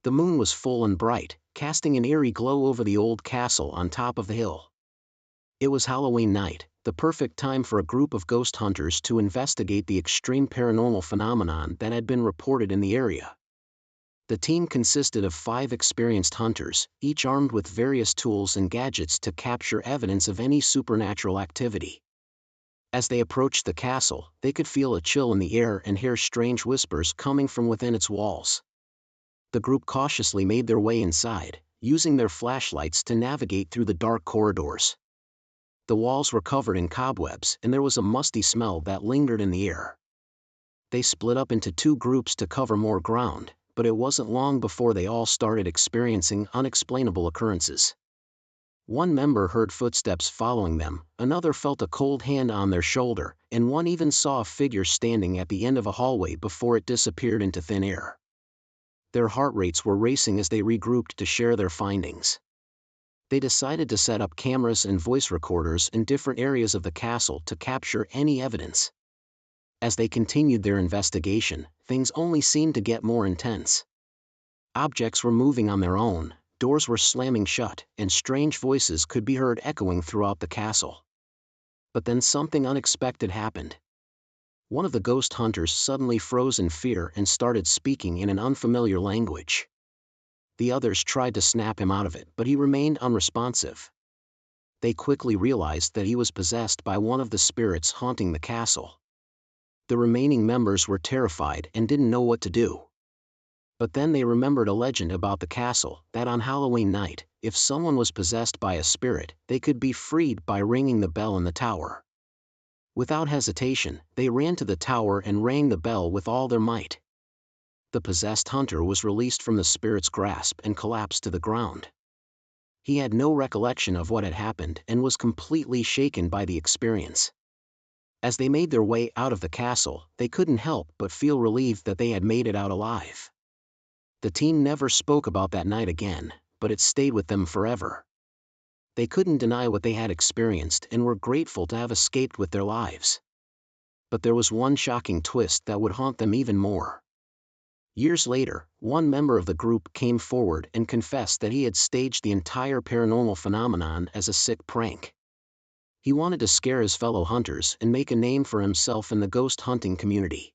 The moon was full and bright, casting an eerie glow over the old castle on top of the hill. It was Halloween night, the perfect time for a group of ghost hunters to investigate the extreme paranormal phenomenon that had been reported in the area. The team consisted of 5 experienced hunters, each armed with various tools and gadgets to capture evidence of any supernatural activity. As they approached the castle, they could feel a chill in the air and hear strange whispers coming from within its walls. The group cautiously made their way inside, using their flashlights to navigate through the dark corridors. The walls were covered in cobwebs and there was a musty smell that lingered in the air. They split up into 2 groups to cover more ground, but it wasn't long before they all started experiencing unexplainable occurrences. One member heard footsteps following them, another felt a cold hand on their shoulder, and one even saw a figure standing at the end of a hallway before it disappeared into thin air. Their heart rates were racing as they regrouped to share their findings. They decided to set up cameras and voice recorders in different areas of the castle to capture any evidence. As they continued their investigation, things only seemed to get more intense. Objects were moving on their own, doors were slamming shut, and strange voices could be heard echoing throughout the castle. But then something unexpected happened. One of the ghost hunters suddenly froze in fear and started speaking in an unfamiliar language. The others tried to snap him out of it, but he remained unresponsive. They quickly realized that he was possessed by one of the spirits haunting the castle. The remaining members were terrified and didn't know what to do. But then they remembered a legend about the castle, that on Halloween night, if someone was possessed by a spirit, they could be freed by ringing the bell in the tower. Without hesitation, they ran to the tower and rang the bell with all their might. The possessed hunter was released from the spirit's grasp and collapsed to the ground. He had no recollection of what had happened and was completely shaken by the experience. As they made their way out of the castle, they couldn't help but feel relieved that they had made it out alive. The team never spoke about that night again, but it stayed with them forever. They couldn't deny what they had experienced and were grateful to have escaped with their lives. But there was one shocking twist that would haunt them even more. Years later, one member of the group came forward and confessed that he had staged the entire paranormal phenomenon as a sick prank. He wanted to scare his fellow hunters and make a name for himself in the ghost hunting community.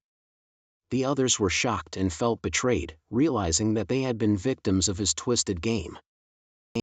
The others were shocked and felt betrayed, realizing that they had been victims of his twisted game.